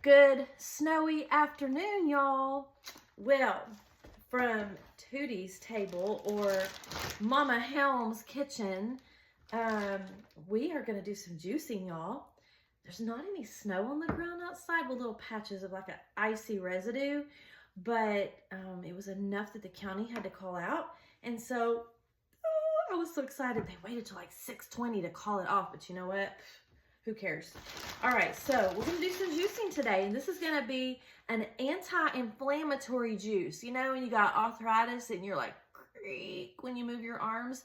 Good snowy afternoon, y'all. Well, from Tootie's table or Mama Helm's kitchen, we are going to do some juicing, y'all. There's not any snow on the ground outside with little patches of like an icy residue, but it was enough that the county had to call out. And so I was so excited. They waited till like 6:20 to call it off, but you know what? Who cares? All right, so we're gonna do some juicing today, and this is gonna be an anti-inflammatory juice. You know, when you got arthritis and you're like, creak when you move your arms,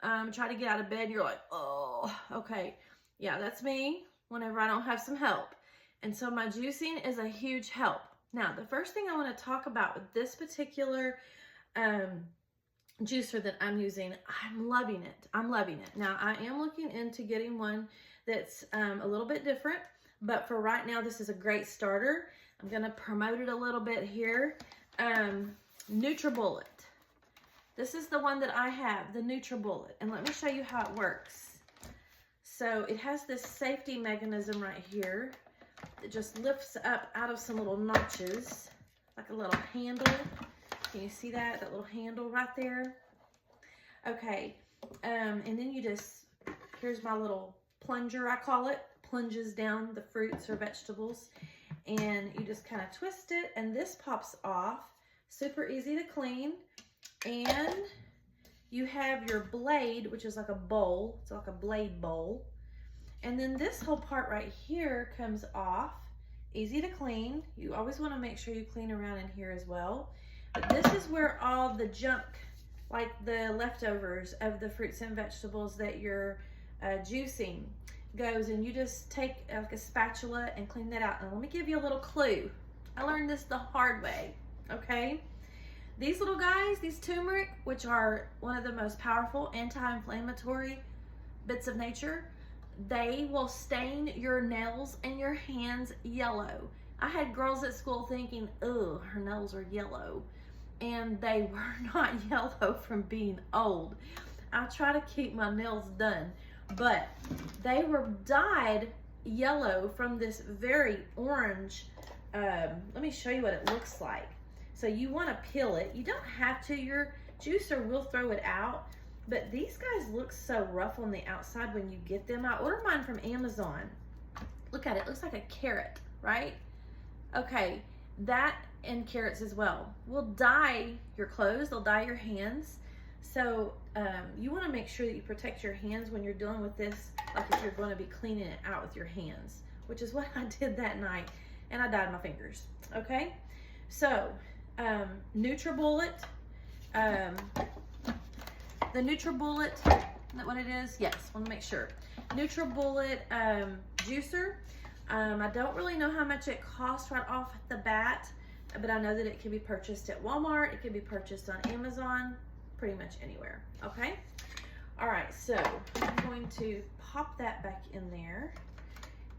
try to get out of bed, you're like, oh, okay. Yeah, that's me whenever I don't have some help. And so my juicing is a huge help. Now, the first thing I wanna talk about with this particular juicer that I'm using, I'm loving it. I'm loving it. Now, I am looking into getting one that's a little bit different, but for right now, this is a great starter. I'm gonna promote it a little bit here. NutriBullet. This is the one that I have, the NutriBullet, and let me show you how it works. So it has this safety mechanism right here that just lifts up out of some little notches, like a little handle. Can you see that? That little handle right there? Okay, and then you just, here's my little plunger, I call it, plunges down the fruits or vegetables, and you just kind of twist it, and this pops off. Super easy to clean. And you have your blade, which is like a bowl. It's like a blade bowl. And then this whole part right here comes off. Easy to clean. You always want to make sure you clean around in here as well. But this is where all the junk, like the leftovers of the fruits and vegetables that you're juicing, goes, and you just take like a spatula and clean that out. And let me give you a little clue. I learned this the hard way, okay? These little guys, these turmeric, which are one of the most powerful anti-inflammatory bits of nature, they will stain your nails and your hands yellow. I had girls at school thinking, oh, her nails are yellow. And they were not yellow from being old. I try to keep my nails done, but they were dyed yellow from this very orange, let me show you what it looks like. So you want to peel it. You don't have to, your juicer will throw it out, but these guys look so rough on the outside when you get them. I ordered mine from Amazon. Look at it, it looks like a carrot, right? Okay, that and carrots as well will dye your clothes, they'll dye your hands. So you want to make sure that you protect your hands when you're dealing with this, like if you're going to be cleaning it out with your hands, which is what I did that night, and I dyed my fingers. Okay, so NutriBullet, the NutriBullet, isn't that what it is? Yes, want to make sure. NutriBullet juicer. I don't really know how much it costs right off the bat, but I know that it can be purchased at Walmart. It can be purchased on Amazon, pretty much anywhere, okay? All right, so I'm going to pop that back in there,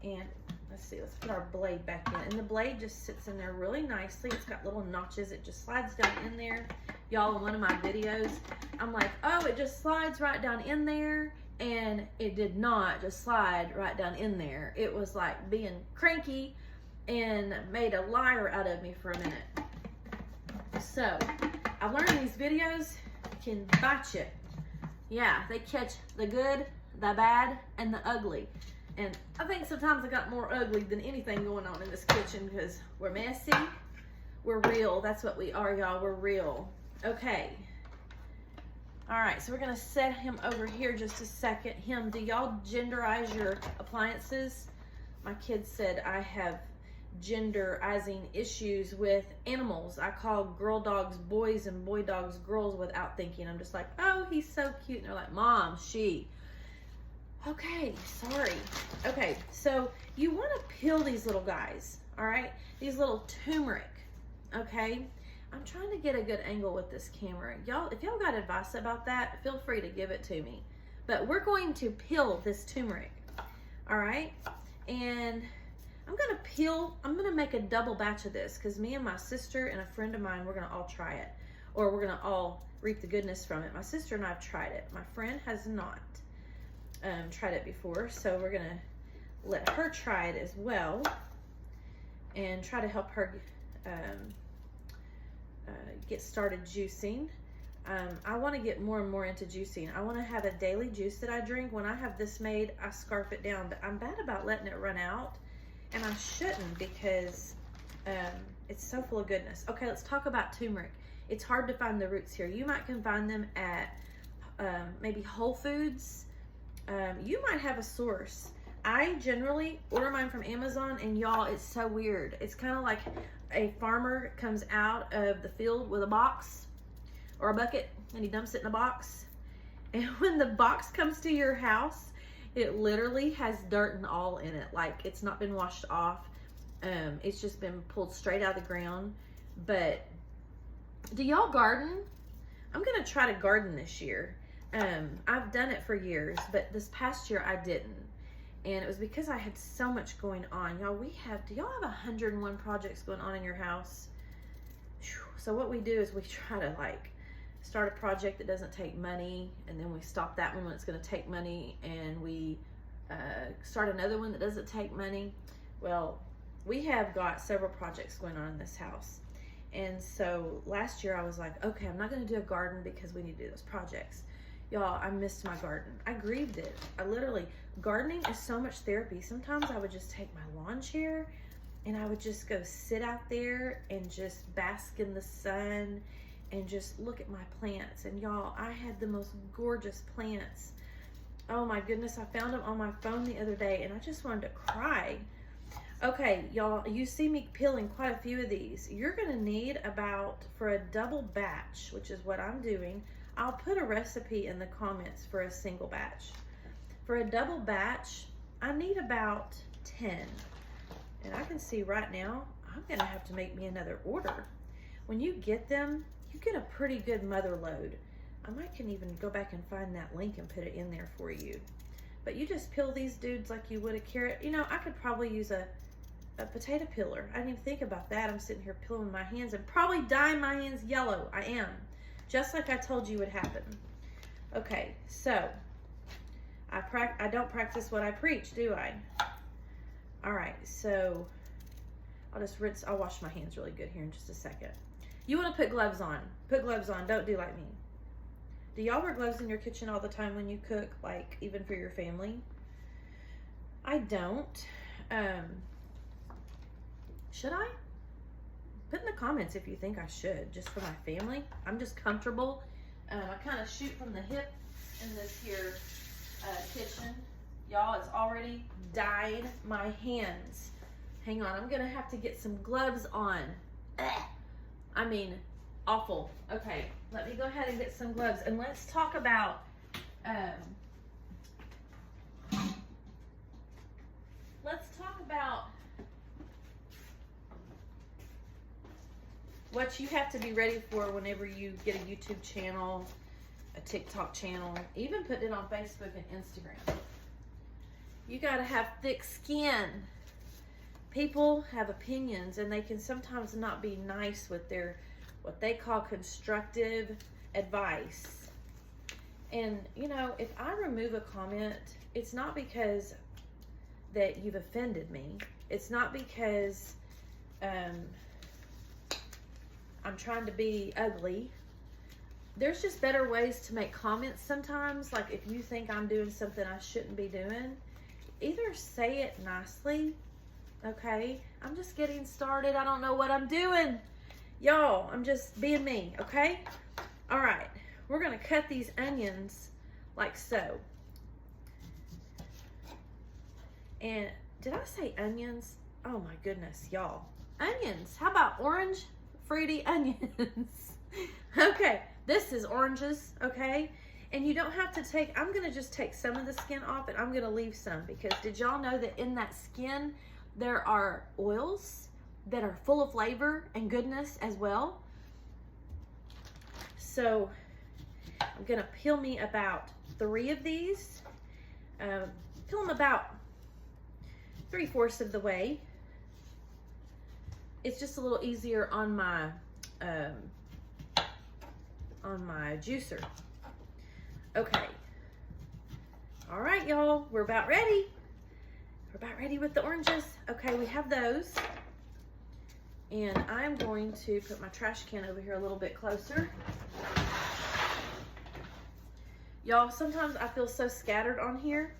and let's see, let's put our blade back in, and the blade just sits in there really nicely. It's got little notches. It just slides down in there. Y'all, in one of my videos, I'm like, oh, it just slides right down in there, and it did not just slide right down in there. It was like being cranky and made a liar out of me for a minute. So I learned these videos can bite you. Yeah, they catch the good, the bad, and the ugly. And I think sometimes I got more ugly than anything going on in this kitchen because we're messy, we're real. That's what we are, y'all. We're real. Okay. All right, so we're gonna set him over here just a second. Do y'all genderize your appliances? My kids said I have genderizing issues with animals. I call girl dogs boys and boy dogs girls without thinking. I'm just like, oh, he's so cute. And they're like, Mom, she. Okay, sorry. Okay, so you want to peel these little guys, all right? These little turmeric, okay? I'm trying to get a good angle with this camera. Y'all, if y'all got advice about that, feel free to give it to me. But we're going to peel this turmeric, all right? And I'm gonna make a double batch of this because me and my sister and a friend of mine, we're gonna all try it, or we're gonna all reap the goodness from it. My sister and I have tried it. My friend has not tried it before, so we're gonna let her try it as well. and try to help her get started juicing. I want to get more and more into juicing. I want to have a daily juice that I drink. When I have this made, I scarf it down, but I'm bad about letting it run out, and I shouldn't because it's so full of goodness. Okay, let's talk about turmeric. It's hard to find the roots here. You might can find them at maybe Whole Foods. You might have a source. I generally order mine from Amazon, and y'all, it's so weird. It's kind of like a farmer comes out of the field with a box or a bucket, and he dumps it in a box. And when the box comes to your house, it literally has dirt and all in it. Like, it's not been washed off. It's just been pulled straight out of the ground. But do y'all garden? I'm gonna try to garden this year. I've done it for years, but this past year I didn't. And it was because I had so much going on. Y'all, do y'all have 101 projects going on in your house? Whew. So what we do is we try to like start a project that doesn't take money, and then we stop that one when it's gonna take money, and we start another one that doesn't take money. Well, we have got several projects going on in this house. And so last year I was like, okay, I'm not gonna do a garden because we need to do those projects. Y'all, I missed my garden. I grieved it. Gardening is so much therapy. Sometimes I would just take my lawn chair and I would just go sit out there and just bask in the sun and just look at my plants. And y'all, I had the most gorgeous plants. Oh my goodness, I found them on my phone the other day and I just wanted to cry. Okay, y'all, you see me peeling quite a few of these. You're gonna need about, for a double batch, which is what I'm doing, I'll put a recipe in the comments for a single batch. For a double batch, I need about 10. And I can see right now, I'm gonna have to make me another order. When you get them, you get a pretty good mother load. I can even go back and find that link and put it in there for you. But you just peel these dudes like you would a carrot. You know, I could probably use a potato peeler. I didn't even think about that. I'm sitting here peeling my hands and probably dyeing my hands yellow. I am. Just like I told you would happen. Okay, so I don't practice what I preach, do I? All right, so I'll wash my hands really good here in just a second. You want to put gloves on. Put gloves on. Don't do like me. Do y'all wear gloves in your kitchen all the time when you cook, like even for your family? I don't. Should I? Put in the comments if you think I should, just for my family. I'm just comfortable. I kind of shoot from the hip in this here kitchen. Y'all, it's already dyed my hands. Hang on, I'm gonna have to get some gloves on. I mean, awful. Okay, let me go ahead and get some gloves, and let's talk about what you have to be ready for whenever you get a YouTube channel, a TikTok channel, even put it on Facebook and Instagram. You gotta have thick skin. People have opinions, and they can sometimes not be nice with their, what they call constructive advice. And you know, if I remove a comment, it's not because that you've offended me. It's not because I'm trying to be ugly. There's just better ways to make comments sometimes. Like if you think I'm doing something I shouldn't be doing, either say it nicely, okay? I'm just getting started. I don't know what I'm doing. Y'all, I'm just being me, okay? All right, we're gonna cut these onions like so. And did I say onions? Oh my goodness, y'all. Onions, how about orange fruity onions? Okay, this is oranges, okay? And you don't have to take, I'm gonna just take some of the skin off and I'm gonna leave some, because did y'all know that in that skin, there are oils that are full of flavor and goodness as well? So I'm gonna peel me about 3 of these. Peel them about 3/4 of the way. It's just a little easier on my juicer. Okay. All right, y'all, we're about ready. We're about ready with the oranges. Okay, we have those. And I'm going to put my trash can over here a little bit closer. Y'all, sometimes I feel so scattered on here,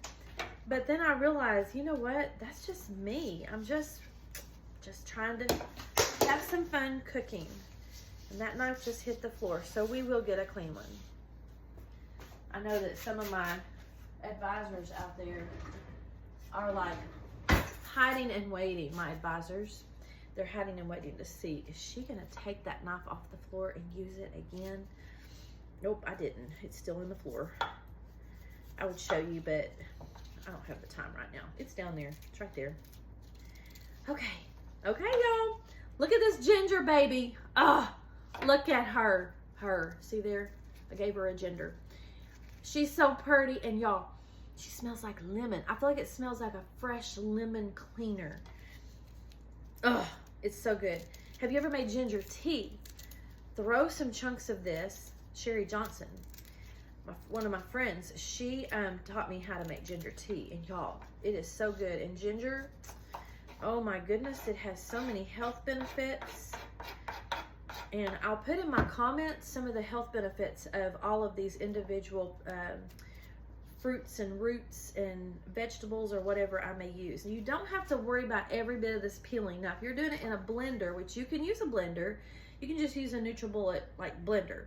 but then I realize, you know what? That's just me. I'm just trying to have some fun cooking. And that knife just hit the floor, so we will get a clean one. I know that some of my advisors out there are like hiding and waiting. My advisors, they're hiding and waiting to see, is she gonna take that knife off the floor and use it again? Nope, I didn't. It's still in the floor. I would show you, but I don't have the time right now. It's down there. It's right there. Okay. Okay, y'all. Look at this ginger baby. Ah, look at her. See there? I gave her a gender. She's so pretty. And y'all, she smells like lemon. I feel like it smells like a fresh lemon cleaner. Ugh, it's so good. Have you ever made ginger tea? Throw some chunks of this. Sherry Johnson, one of my friends, she taught me how to make ginger tea, and y'all, it is so good. And ginger, oh my goodness, it has so many health benefits. And I'll put in my comments some of the health benefits of all of these individual fruits and roots and vegetables or whatever I may use. And you don't have to worry about every bit of this peeling. Now, if you're doing it in a blender, which you can use a blender, you can just use a NutriBullet like blender.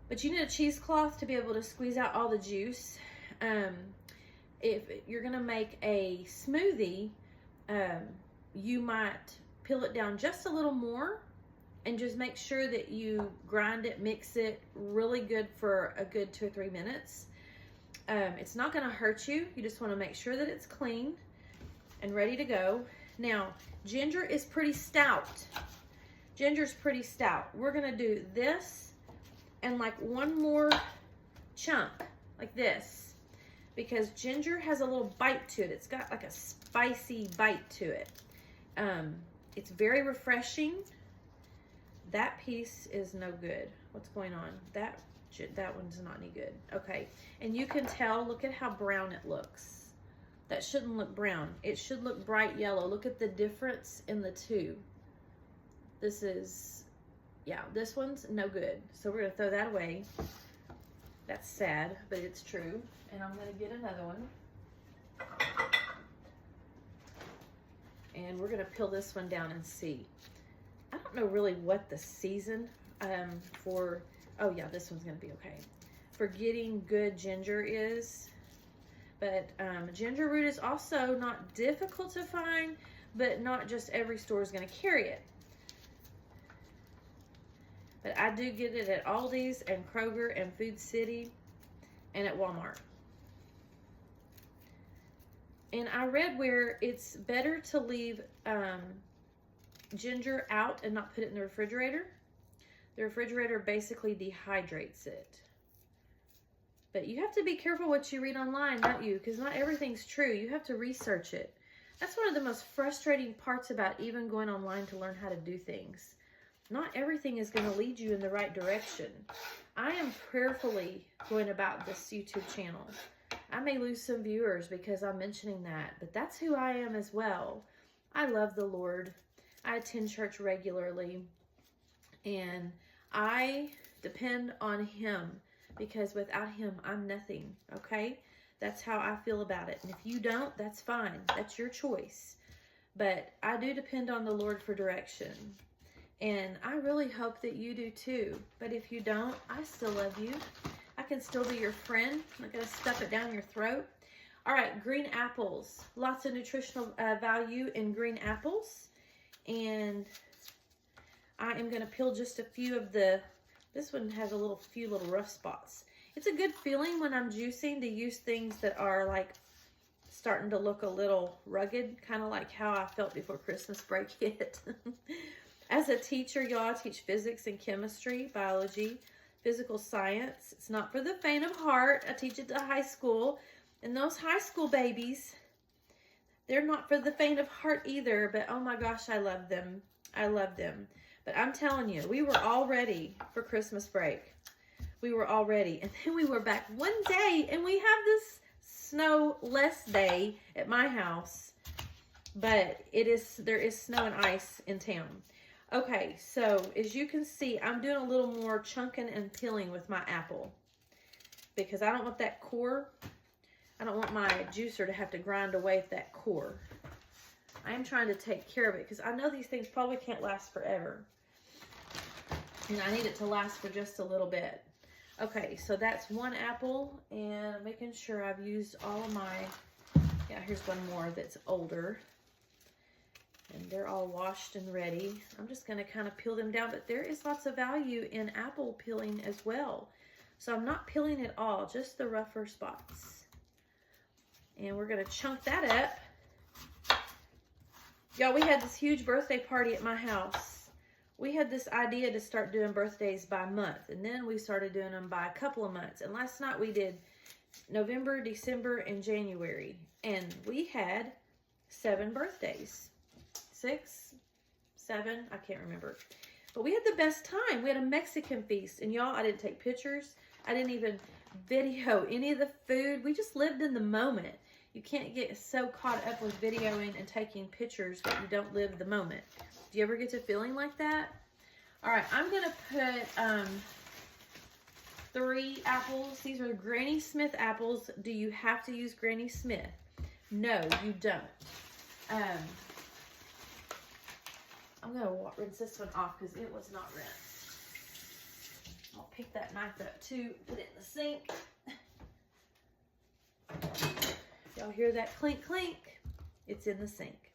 But you need a cheesecloth to be able to squeeze out all the juice. If you're gonna make a smoothie, you might peel it down just a little more and just make sure that you grind it, mix it really good for a good 2 or 3 minutes. It's not gonna hurt you. You just wanna make sure that it's clean and ready to go. Now, ginger is pretty stout. Ginger's pretty stout. We're gonna do this and like one more chunk like this, because ginger has a little bite to it. It's got like a spicy bite to it. It's very refreshing. That piece is no good. What's going on? That one's not any good. Okay, and you can tell, look at how brown it looks. That shouldn't look brown. It should look bright yellow. Look at the difference in the two. This is, yeah, this one's no good. So we're gonna throw that away. That's sad, but it's true. And I'm gonna get another one. And we're gonna peel this one down and see. I don't know really what the season for, oh yeah, this one's gonna be okay, for getting good ginger is. But ginger root is also not difficult to find, but not just every store is gonna carry it. But I do get it at Aldi's and Kroger and Food City and at Walmart. And I read where it's better to leave ginger out and not put it in the refrigerator. The refrigerator basically dehydrates it. But you have to be careful what you read online, don't you? Because not everything's true. You have to research it. That's one of the most frustrating parts about even going online to learn how to do things. Not everything is going to lead you in the right direction. I am prayerfully going about this YouTube channel. I may lose some viewers because I'm mentioning that, but that's who I am as well. I love the Lord. I attend church regularly, and I depend on Him, because without Him, I'm nothing, okay? That's how I feel about it. And if you don't, that's fine. That's your choice. But I do depend on the Lord for direction. And I really hope that you do too. But if you don't, I still love you. I can still be your friend. I'm not going to stuff it down your throat. All right, green apples. Lots of nutritional value in green apples. And I am going to peel just a few of the, this one has a few little rough spots. It's a good feeling when I'm juicing to use things that are like starting to look a little rugged, kind of like how I felt before Christmas break hit. As a teacher, y'all, I teach physics and chemistry, biology, physical science. It's not for the faint of heart. I teach it to high school. And those high school babies, they're not for the faint of heart either. But oh my gosh, I love them. I love them. But I'm telling you, we were all ready for Christmas break. We were all ready. And then we were back one day, and we have this snow-less day at my house. But there is snow and ice in town. Okay, so as you can see, I'm doing a little more chunking and peeling with my apple because I don't want that core. I don't want my juicer to have to grind away at that core. I am trying to take care of it because I know these things probably can't last forever. And I need it to last for just a little bit. Okay, so that's one apple, and making sure I've used all of my, yeah, here's one more that's older. And they're all washed and ready. I'm just gonna kind of peel them down, but there is lots of value in apple peeling as well. So I'm not peeling it all, just the rougher spots. And we're gonna chunk that up. Y'all, we had this huge birthday party at my house. We had this idea to start doing birthdays by month, and then we started doing them by a couple of months. And last night we did November, December, and January. And we had 7 birthdays. 6, 7, I can't remember. But we had the best time. We had a Mexican feast. And y'all, I didn't take pictures. I didn't even video any of the food. We just lived in the moment. You can't get so caught up with videoing and taking pictures that you don't live the moment. Do you ever get to feeling like that? All right, I'm going to put 3 apples. These are Granny Smith apples. Do you have to use Granny Smith? No, you don't. I'm going to rinse this one off because it was not rinsed. I'll pick that knife up too, put it in the sink. Y'all hear that clink, clink? It's in the sink.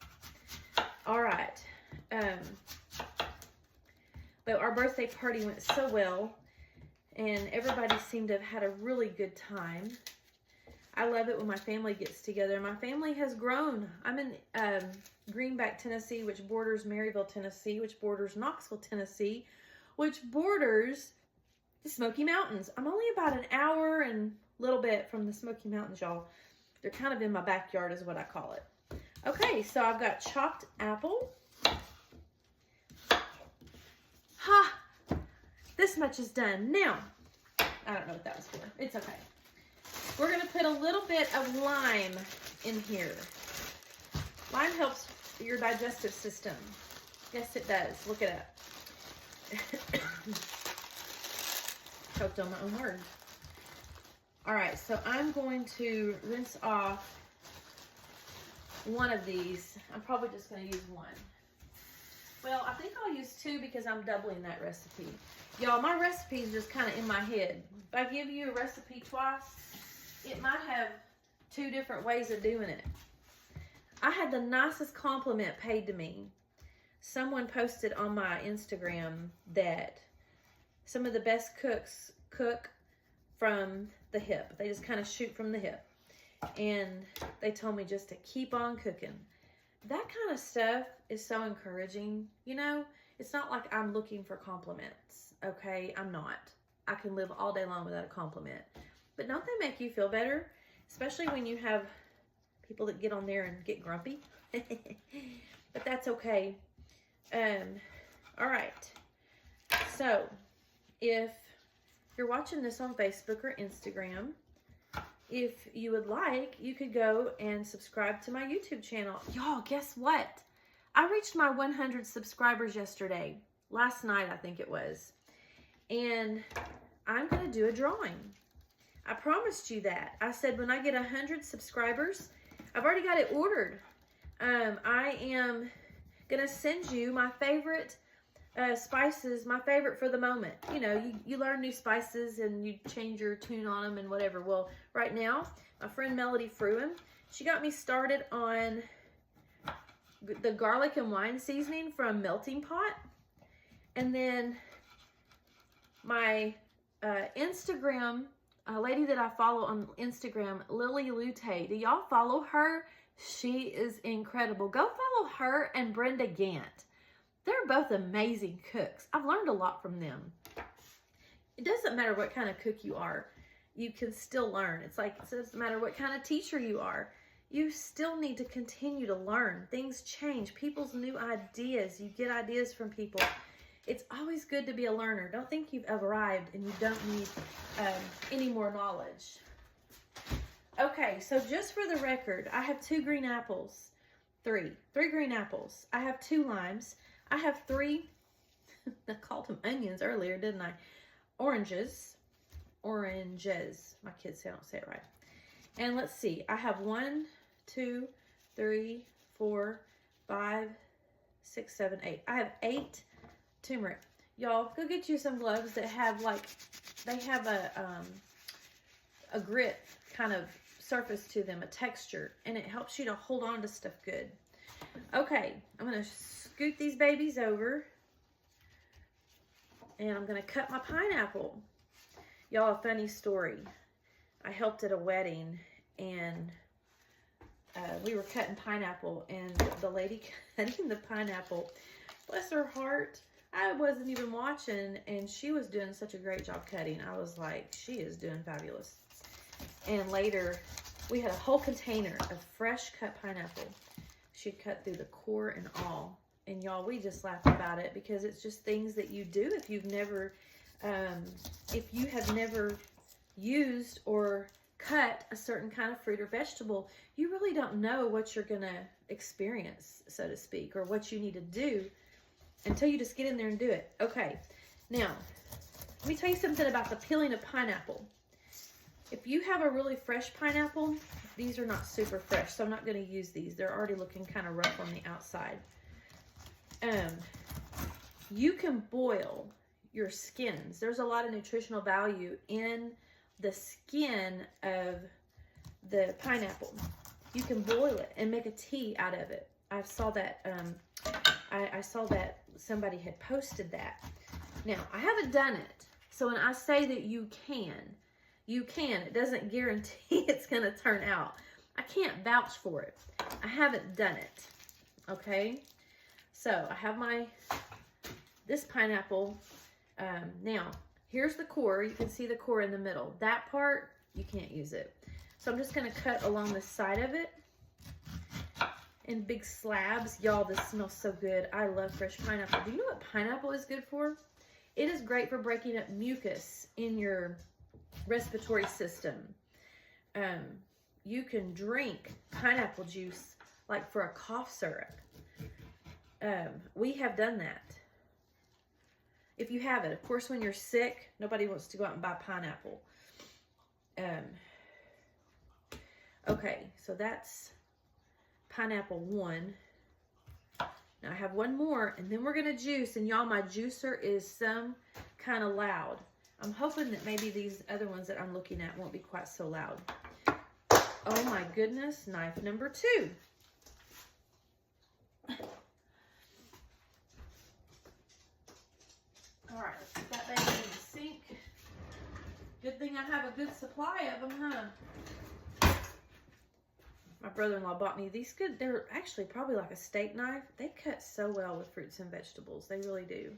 All right. But our birthday party went so well, and everybody seemed to have had a really good time. I love it when my family gets together. My family has grown. I'm in Greenback, Tennessee, which borders Maryville, Tennessee, which borders Knoxville, Tennessee, which borders the Smoky Mountains. I'm only about an hour and a little bit from the Smoky Mountains, y'all. They're kind of in my backyard is what I call it. Okay, so I've got chopped apple. Ha! This much is done. Now, I don't know what that was for. It's okay. We're going to put a little bit of lime in here. Lime helps your digestive system. Yes, it does. Look it up. Choked on my own words. All right, so I'm going to rinse off one of these. I'm probably just going to use one. Well, I think I'll use 2 because I'm doubling that recipe. Y'all, my recipe is just kind of in my head. If I give you a recipe twice, it might have 2 different ways of doing it. I had the nicest compliment paid to me. Someone posted on my Instagram that some of the best cooks cook from the hip. They just kind of shoot from the hip. And they told me just to keep on cooking. That kind of stuff is so encouraging. You know, it's not like I'm looking for compliments. Okay, I'm not. I can live all day long without a compliment. But don't they make you feel better? Especially when you have people that get on there and get grumpy. But that's okay. All right. So, if you're watching this on Facebook or Instagram, if you would like, you could go and subscribe to my YouTube channel. Y'all, guess what? I reached my 100 subscribers yesterday. Last night, I think it was. And I'm going to do a drawing. I promised you that. I said when I get 100 subscribers, I've already got it ordered. I am going to send you my favorite spices, my favorite for the moment. You know, you learn new spices and you change your tune on them and whatever. Well, right now, my friend Melody Fruin, she got me started on the garlic and wine seasoning from Melting Pot. And then my Instagram, a lady that I follow on Instagram, Lily Lute. Do y'all follow her? She is incredible. Go follow her and Brenda Gant. They're both amazing cooks. I've learned a lot from them. It doesn't matter what kind of cook you are. You can still learn. It's like, it doesn't matter what kind of teacher you are. You still need to continue to learn. Things change. People's new ideas. You get ideas from people. It's always good to be a learner. Don't think you've arrived and you don't need any more knowledge. Okay, so just for the record, I have 2 green apples. 3 green apples. I have 2 limes. I have 3 I called them onions earlier, didn't I? Oranges. Oranges. My kids say I don't say it right. And let's see. I have 1, 2, 3, 4, 5, 6, 7, 8. I have 8 turmeric. Y'all, go get you some gloves that have like, they have a grit kind of surface to them, a texture, and it helps you to hold on to stuff good. Okay, I'm going to scoot these babies over, and I'm going to cut my pineapple. Y'all, a funny story. I helped at a wedding, and we were cutting pineapple, and the lady cutting the pineapple, bless her heart, I wasn't even watching, and she was doing such a great job cutting. I was like, she is doing fabulous. And later, we had a whole container of fresh cut pineapple. She cut through the core and all. And y'all, we just laughed about it because it's just things that you do if you've never, if you have never used or cut a certain kind of fruit or vegetable, you really don't know what you're going to experience, so to speak, or what you need to do until you just get in there and do it. Okay, now, let me tell you something about the peeling of pineapple. If you have a really fresh pineapple, these are not super fresh, so I'm not going to use these. They're already looking kind of rough on the outside. You can boil your skins. There's a lot of nutritional value in the skin of the pineapple. You can boil it and make a tea out of it. I saw that I saw that somebody had posted that. Now, I haven't done it. So when I say that you can. It doesn't guarantee it's going to turn out. I can't vouch for it. I haven't done it. Okay? So I have this pineapple. Now, here's the core. You can see the core in the middle. That part, you can't use it. So I'm just going to cut along the side of it in big slabs. Y'all, this smells so good. I love fresh pineapple. Do you know what pineapple is good for? It is great for breaking up mucus in your respiratory system. You can drink pineapple juice like for a cough syrup. We have done that. If you have it, of course, when you're sick, nobody wants to go out and buy pineapple. Okay, so that's pineapple 1. Now I have one more, and then we're gonna juice. And y'all, my juicer is some kind of loud. I'm hoping that maybe these other ones that I'm looking at won't be quite so loud. Oh my goodness, knife number 2. All right, let's put that baby in the sink. Good thing I have a good supply of them, huh? My brother-in-law bought me these good. They're actually probably like a steak knife. They cut so well with fruits and vegetables. They really do.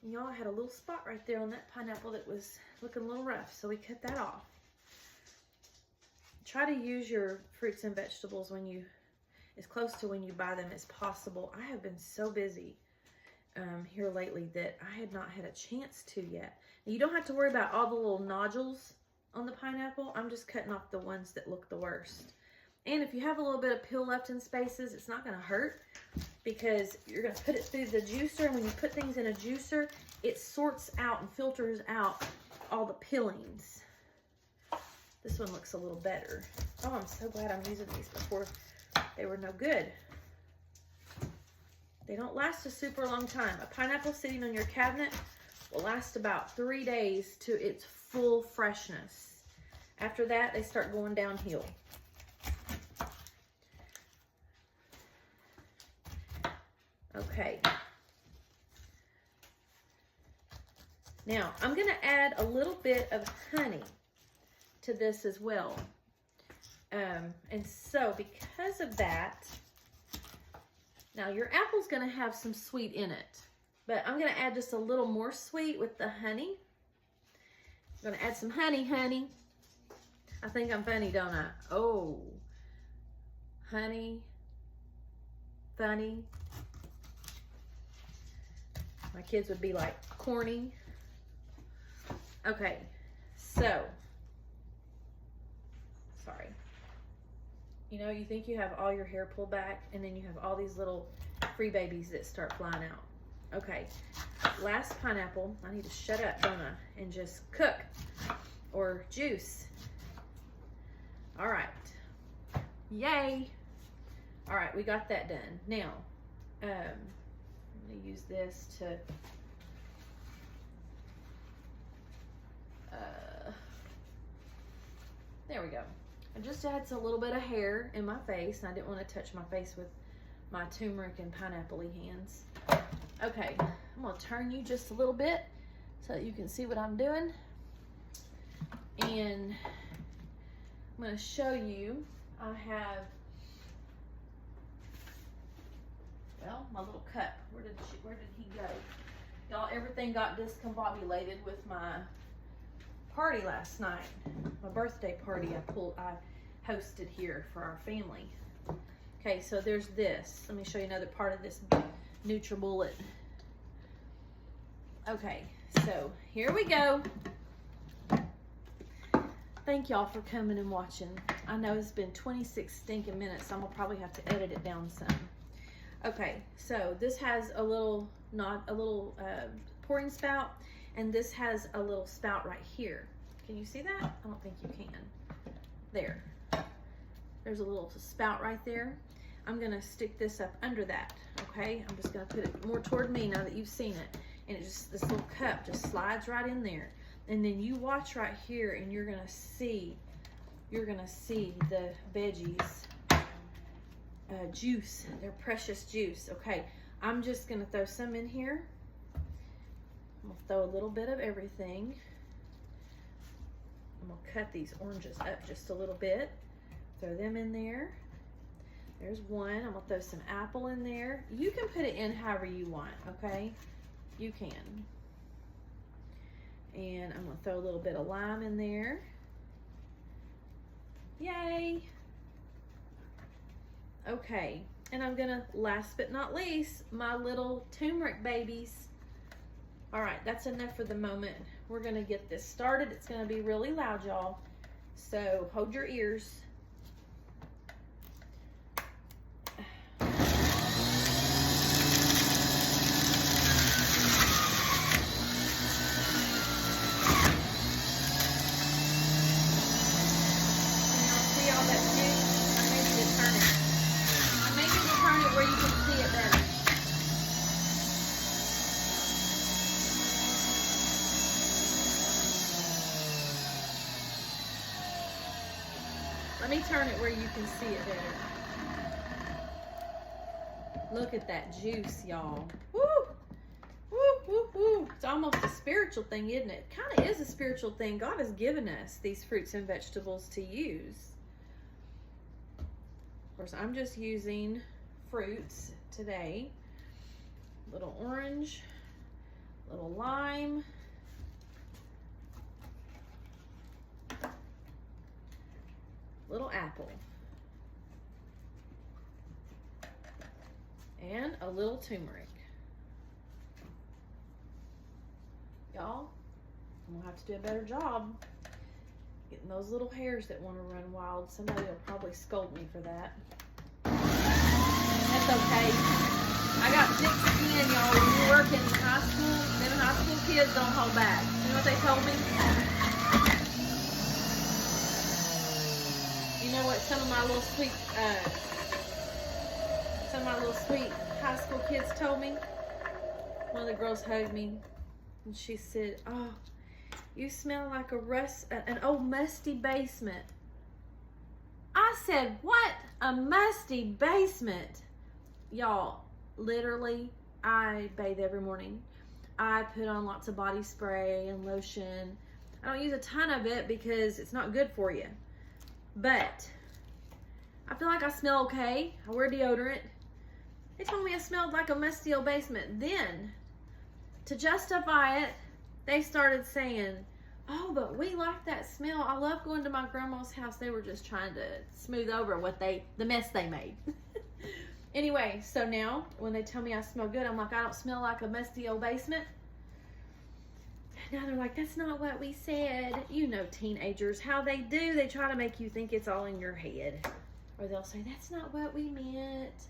Y'all, had a little spot right there on that pineapple that was looking a little rough, so we cut that off. Try to use your fruits and vegetables as close to when you buy them as possible. I have been so busy here lately that I had not had a chance to yet. Now, you don't have to worry about all the little nodules on the pineapple. I'm just cutting off the ones that look the worst. And if you have a little bit of peel left in spaces, it's not going to hurt because you're going to put it through the juicer. And when you put things in a juicer, it sorts out and filters out all the peelings. This one looks a little better. Oh, I'm so glad I'm using these. Before they were no good. They don't last a super long time. A pineapple sitting on your cabinet will last about 3 days to its full freshness. After that, they start going downhill. Okay. Now, I'm going to add a little bit of honey to this as well. And so, because of that, now your apple's going to have some sweet in it. But I'm going to add just a little more sweet with the honey. I'm going to add some honey. I think I'm funny, don't I? Oh. Honey. Funny. My kids would be like, corny. Okay. So. Sorry. You know, you think you have all your hair pulled back, and then you have all these little free babies that start flying out. Okay, last pineapple. I need to shut up, don't I? And just cook or juice. All right. Yay. All right, we got that done. Now, I'm going to use this to there we go. I just had a little bit of hair in my face, and I didn't want to touch my face with my turmeric and pineapple-y hands. Okay, I'm going to turn you just a little bit so that you can see what I'm doing. And I'm going to show you, I have, well, my little cup. Where did he go? Y'all, everything got discombobulated with my party last night. My birthday party I hosted here for our family. Okay, so there's this. Let me show you another part of this NutriBullet. Okay, so here we go. Thank y'all for coming and watching. I know it's been 26 stinking minutes, so I'm gonna probably have to edit it down some. Okay, so this has a little pouring spout, and this has a little spout right here. Can you see that? I don't think you can. There. There's a little spout right there. I'm gonna stick this up under that, okay? I'm just gonna put it more toward me now that you've seen it. And it just, this little cup just slides right in there. And then you watch right here, and you're gonna see the veggies juice, their precious juice. Okay, I'm just gonna throw some in here. I'm gonna throw a little bit of everything. I'm gonna cut these oranges up just a little bit. Throw them in there. There's one. I'm gonna throw some apple in there. You can put it in however you want, okay? You can. And I'm gonna throw a little bit of lime in there. Yay! Okay, and I'm gonna, last but not least, my little turmeric babies. All right, that's enough for the moment. We're gonna get this started. It's gonna be really loud, y'all. So hold your ears. Where you can see it better. Let me turn it where you can see it better. Look at that juice, y'all. Woo! Woo, woo, woo. It's almost a spiritual thing, isn't it? Kind of is a spiritual thing. God has given us these fruits and vegetables to use. Of course, I'm just using fruits today. Little orange, little lime, little apple, and a little turmeric. Y'all, I'm gonna have to do a better job getting those little hairs that want to run wild. Somebody will probably scold me for that. That's okay. I got thick skin, y'all. When you work in high school, them high school kids don't hold back. You know what they told me? You know what some of my little sweet high school kids told me? One of the girls hugged me, and she said, "Oh, you smell like an old musty basement." I said, "What? A musty basement?" Y'all, literally, I bathe every morning. I put on lots of body spray and lotion. I don't use a ton of it because it's not good for you. But I feel like I smell okay. I wear deodorant. They told me I smelled like a musty old basement. Then, to justify it, they started saying, "Oh, but we like that smell. I love going to my grandma's house." They were just trying to smooth over the mess they made. Anyway, so now when they tell me I smell good, I'm like, I don't smell like a musty old basement. Now they're like, that's not what we said. You know, teenagers, how they do. They try to make you think it's all in your head. Or they'll say, that's not what we meant.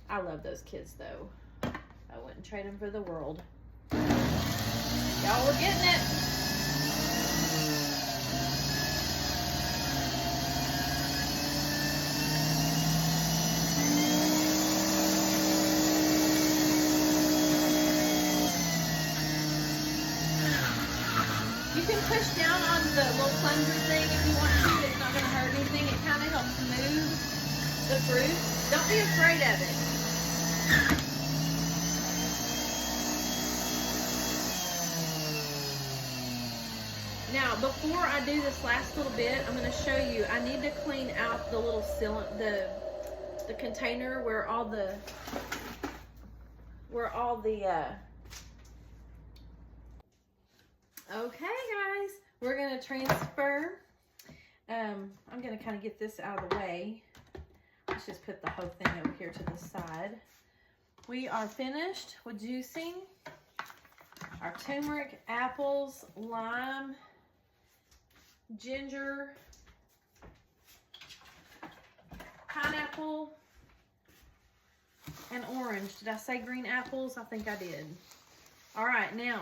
I love those kids, though. I I wouldn't trade them for the world. Y'all were getting it. You can push down on the little plunger thing if you want to. It's not going to hurt anything. It kind of helps move the fruit. Don't be afraid of it. Now, before I do this last little bit, I'm going to show you. I need to clean out the little the container where all the okay, guys, we're going to transfer. I'm going to kind of get this out of the way. Let's just put the whole thing over here to the side. We are finished with juicing our turmeric, apples, lime, ginger, pineapple, and orange. Did I say green apples? I think I did. All right, now,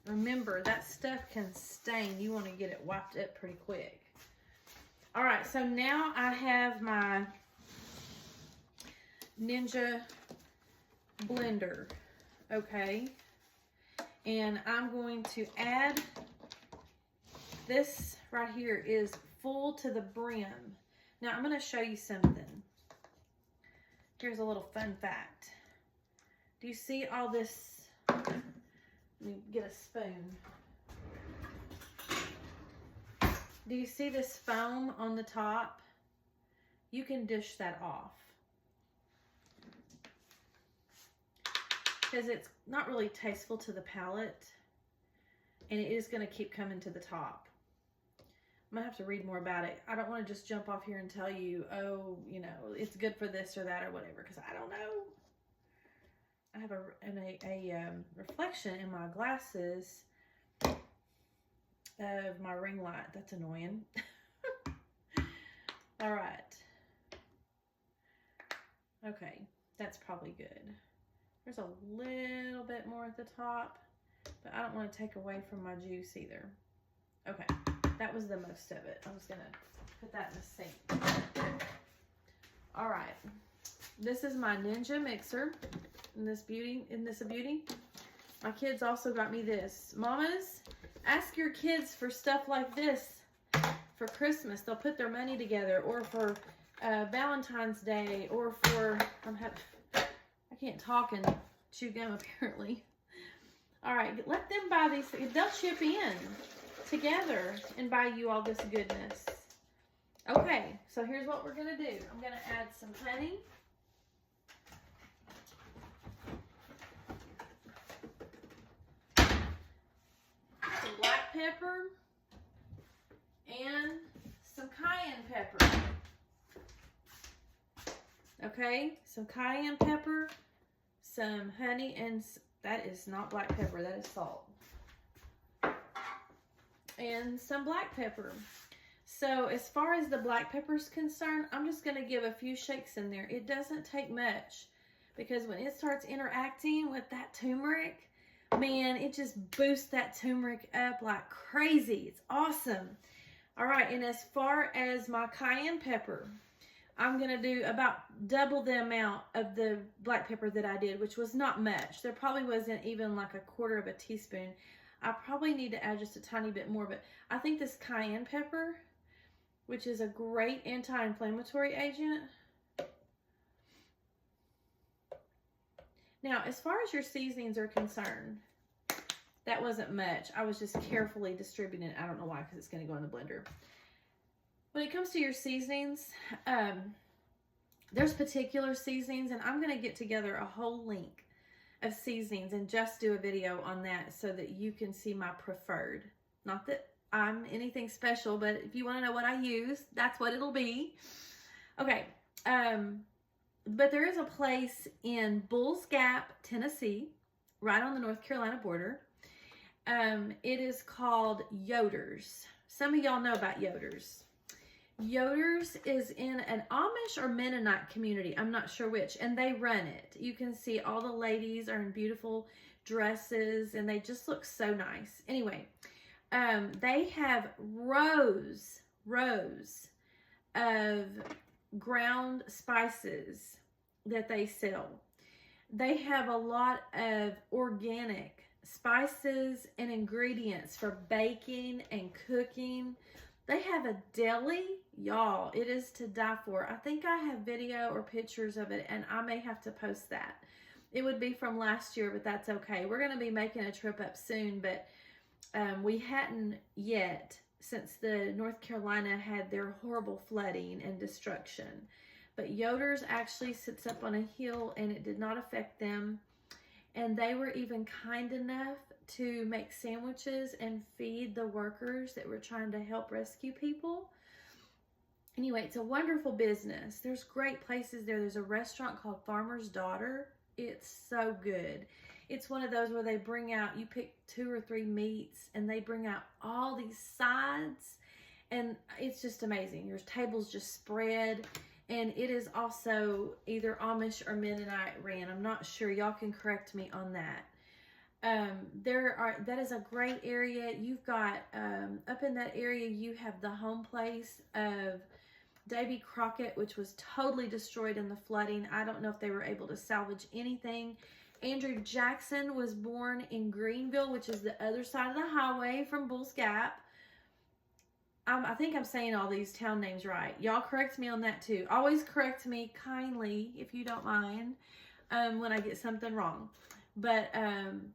remember, that stuff can stain. You want to get it wiped up pretty quick. All right, so now I have my Ninja blender, okay? And I'm going to add, this right here is full to the brim. Now, I'm going to show you something. Here's a little fun fact. Do you see all this? Let me get a spoon. Do you see this foam on the top? You can dish that off. Because it's not really tasteful to the palate. And it is going to keep coming to the top. I'm going to have to read more about it. I don't want to just jump off here and tell you, oh, you know, it's good for this or that or whatever. Because I don't know. I have a reflection in my glasses of my ring light. That's annoying. All right. Okay, that's probably good. There's a little bit more at the top, but I don't want to take away from my juice either. Okay, that was the most of it. I'm just gonna put that in the sink. All right, this is my Ninja mixer. Isn't this a beauty? My kids also got me this. Mamas, ask your kids for stuff like this for Christmas. They'll put their money together, or for Valentine's Day, or for, I can't talk and chew gum apparently. All right, let them buy these. They'll chip in together and buy you all this goodness. Okay, so here's what we're gonna do. I'm gonna add some honey. Some black pepper and some cayenne pepper. Okay, some cayenne pepper, some honey, and that is not black pepper, that is salt. And some black pepper. So as far as the black pepper is concerned, I'm just going to give a few shakes in there. It doesn't take much, because when it starts interacting with that turmeric, man, it just boosts that turmeric up like crazy. It's awesome. All right, and as far as my cayenne pepper, I'm going to do about double the amount of the black pepper that I did, which was not much. There probably wasn't even like a quarter of a teaspoon. I probably need to add just a tiny bit more, but I think this cayenne pepper, which is a great anti-inflammatory agent. Now, as far as your seasonings are concerned, that wasn't much. I was just carefully distributing it. I don't know why, because it's going to go in the blender. When it comes to your seasonings, there's particular seasonings, and I'm going to get together a whole link of seasonings and just do a video on that so that you can see my preferred. Not that I'm anything special, but if you want to know what I use, that's what it'll be. Okay, but there is a place in Bulls Gap, Tennessee, right on the North Carolina border. It is called Yoder's. Some of y'all know about Yoder's. Yoder's is in an Amish or Mennonite community. I'm not sure which. And they run it. You can see all the ladies are in beautiful dresses. And they just look so nice. Anyway, they have rows of ground spices that they sell. They have a lot of organic spices and ingredients for baking and cooking. They have a deli, y'all. It is to die for. I think I have video or pictures of it, and I may have to post that. It would be from last year, but that's okay. We're going to be making a trip up soon, but we hadn't yet, since the North Carolina had their horrible flooding and destruction. But Yoder's actually sits up on a hill, and it did not affect them. And they were even kind enough to make sandwiches and feed the workers that were trying to help rescue people. Anyway, it's a wonderful business. There's great places there. There's a restaurant called Farmer's Daughter. It's so good. It's one of those where they bring out, you pick 2 or 3 meats, and they bring out all these sides, and it's just amazing. Your table's just spread, and it is also either Amish or Mennonite ran. I'm not sure. Y'all can correct me on that. That is a great area. You've got, up in that area, you have the home place of Davy Crockett, which was totally destroyed in the flooding. I don't know if they were able to salvage anything. Andrew Jackson was born in Greenville, which is the other side of the highway from Bulls Gap. I think I'm saying all these town names right. Y'all correct me on that too. Always correct me kindly, if you don't mind, when I get something wrong. But,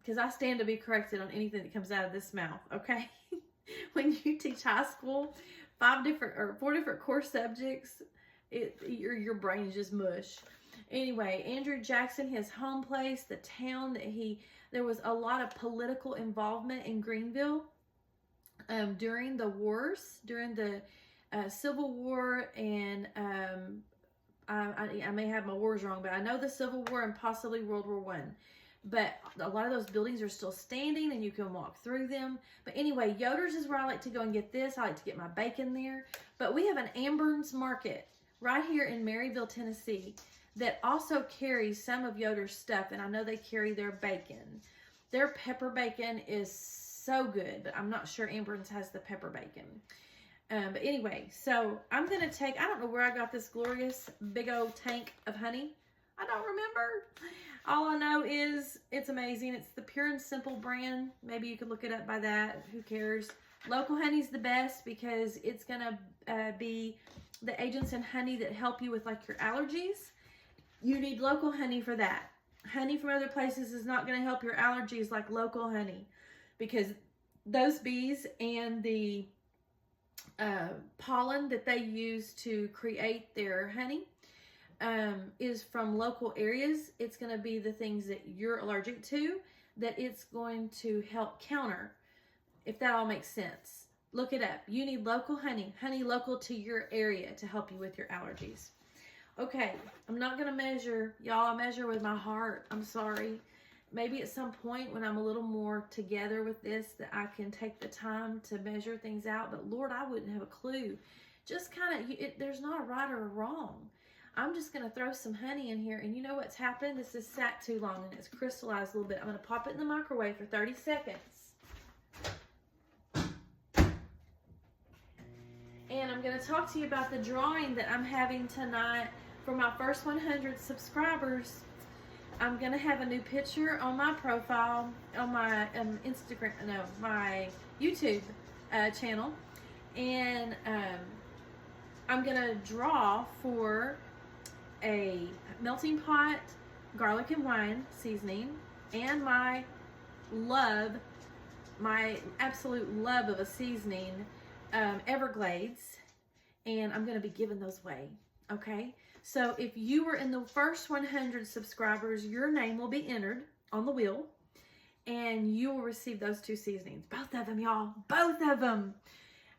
because I stand to be corrected on anything that comes out of this mouth, okay? When you teach high school, 4 different core subjects, your brain is just mush. Anyway, Andrew Jackson, his home place, the town that there was a lot of political involvement in Greenville during the wars, during the Civil War, and I may have my wars wrong, but I know the Civil War and possibly World War I. But a lot of those buildings are still standing, and you can walk through them. But anyway, Yoder's is where I like to go and get this. I like to get my bacon there. But we have an Amburn's Market right here in Maryville, Tennessee, that also carries some of Yoder's stuff, and I know they carry their bacon. Their pepper bacon is so good, but I'm not sure Amburn's has the pepper bacon. But anyway, so I'm going to take, I don't know where I got this glorious big old tank of honey. I don't remember. All I know is it's amazing. It's the Pure and Simple brand. Maybe you could look it up by that. Who cares? Local honey's the best because it's going to be the agents in honey that help you with like your allergies. You need local honey for that. Honey from other places is not going to help your allergies like local honey, because those bees and the pollen that they use to create their honey is from local areas. It's going to be the things that you're allergic to that it's going to help counter, if that all makes sense. Look it up. You need local honey local to your area to help you with your allergies. Okay, I'm not going to measure. Y'all, I measure with my heart. I'm sorry. Maybe at some point when I'm a little more together with this that I can take the time to measure things out. But Lord, I wouldn't have a clue. Just kind of, there's not a right or a wrong. I'm just going to throw some honey in here. And you know what's happened? This has sat too long and it's crystallized a little bit. I'm going to pop it in the microwave for 30 seconds. And I'm going to talk to you about the drawing that I'm having tonight for my first 100 subscribers. I'm going to have a new picture on my profile, on my my YouTube channel. And I'm going to draw for a melting pot garlic and wine seasoning and my absolute love of a seasoning, Everglades. And I'm going to be giving those away. Okay? So if you were in the first 100 subscribers, your name will be entered on the wheel, and you will receive those 2 seasonings. Both of them, y'all. Both of them.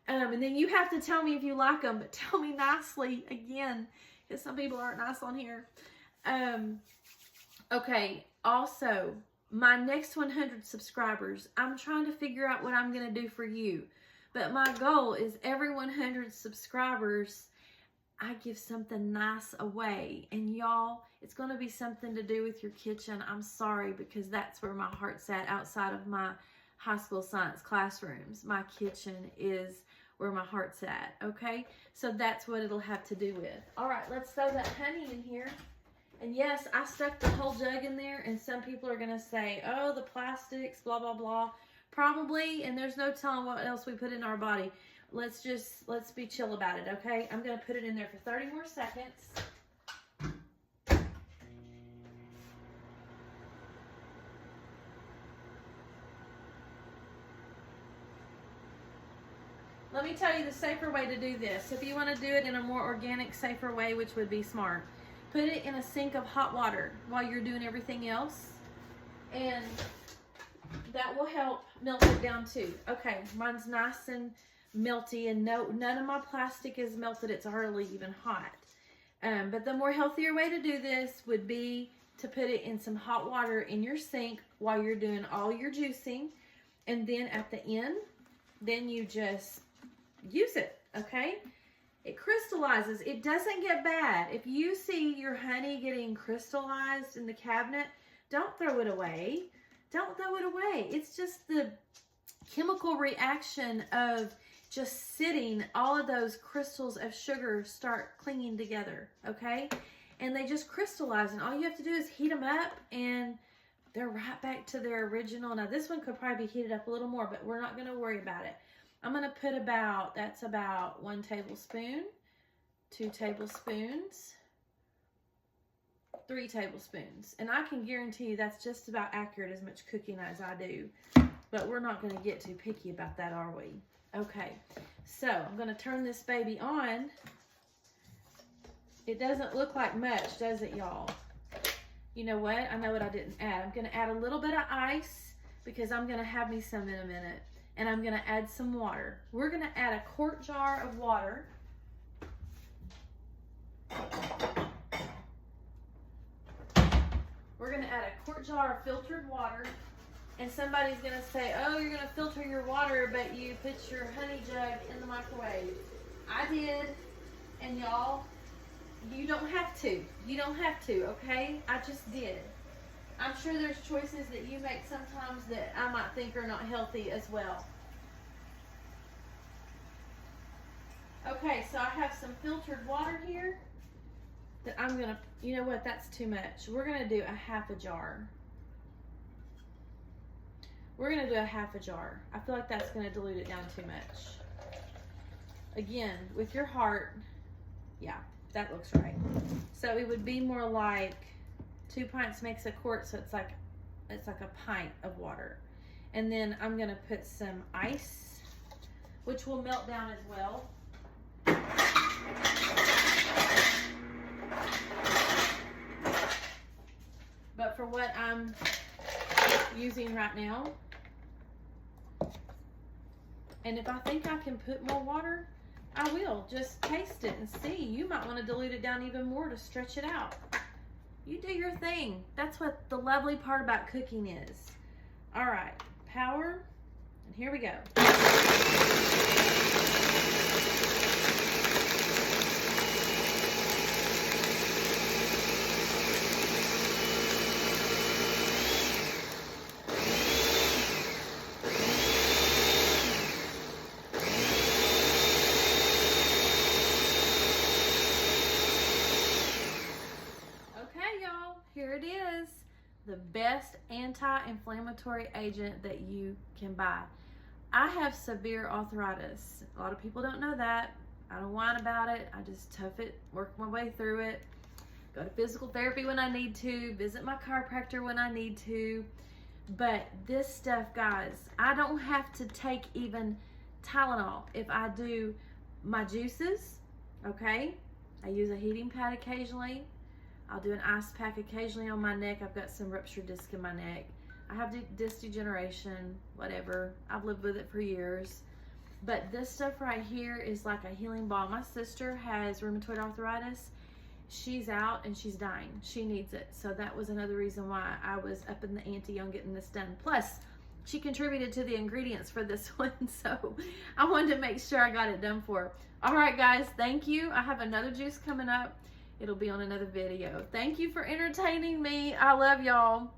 And then you have to tell me if you like them, but tell me nicely again, because some people aren't nice on here. Okay, also, my next 100 subscribers, I'm trying to figure out what I'm going to do for you. But my goal is every 100 subscribers, I give something nice away. And y'all, it's going to be something to do with your kitchen. I'm sorry, because that's where my heart's at outside of my high school science classrooms. My kitchen is where my heart's at, okay? So that's what it'll have to do with. All right, let's throw that honey in here. And yes, I stuck the whole jug in there, and some people are going to say, oh, the plastics, blah, blah, blah. Probably, and there's no telling what else we put in our body. Let's be chill about it, okay? I'm going to put it in there for 30 more seconds. Let me tell you the safer way to do this. If you want to do it in a more organic, safer way, which would be smart, put it in a sink of hot water while you're doing everything else, and that will help melt it down too. Okay, mine's nice and melty, and none of my plastic is melted. It's hardly even hot. But the more healthier way to do this would be to put it in some hot water in your sink while you're doing all your juicing, and then at the end, then you just use it, okay? It crystallizes. It doesn't get bad. If you see your honey getting crystallized in the cabinet, don't throw it away. Don't throw it away. It's just the chemical reaction of just sitting. All of those crystals of sugar start clinging together, okay? And they just crystallize, and all you have to do is heat them up, and they're right back to their original. Now, this one could probably be heated up a little more, but we're not going to worry about it. I'm going to put that's about 1 tablespoon, 2 tablespoons, 3 tablespoons. And I can guarantee you that's just about accurate as much cooking as I do. But we're not going to get too picky about that, are we? Okay, so I'm going to turn this baby on. It doesn't look like much, does it, y'all? You know what? I know what I didn't add. I'm going to add a little bit of ice because I'm going to have me some in a minute. And I'm going to add some water. We're going to add a quart jar of water. We're going to add a quart jar of filtered water. And somebody's going to say, oh, you're going to filter your water, but you put your honey jug in the microwave. I did. And y'all, you don't have to. You don't have to, okay? I just did. I'm sure there's choices that you make sometimes that I might think are not healthy as well. Okay, so I have some filtered water here that I'm going to, you know what, that's too much. We're going to do a half a jar. We're going to do a half a jar. I feel like that's going to dilute it down too much. Again, with your heart, yeah, that looks right. So it would be more like 2 pints makes a quart, so it's like a pint of water. And then I'm going to put some ice, which will melt down as well. But for what I'm using right now, and if I think I can put more water, I will. Just taste it and see. You might want to dilute it down even more to stretch it out. You do your thing. That's what the lovely part about cooking is. All right, power, and here we go. Here it is, the best anti-inflammatory agent that you can buy. I have severe arthritis. A lot of people don't know that. I don't whine about it. I just tough it, work my way through it, go to physical therapy when I need to, visit my chiropractor when I need to. But this stuff, guys, I don't have to take even Tylenol if I do my juices, okay? I use a heating pad occasionally. I'll do an ice pack occasionally on my neck. I've got some ruptured disc in my neck. I have disc degeneration, whatever. I've lived with it for years. But this stuff right here is like a healing balm. My sister has rheumatoid arthritis. She's out and she's dying. She needs it. So that was another reason why I was up in the ante on getting this done. Plus, she contributed to the ingredients for this one, so I wanted to make sure I got it done for her. All right, guys, thank you. I have another juice coming up. It'll be on another video. Thank you for entertaining me. I love y'all.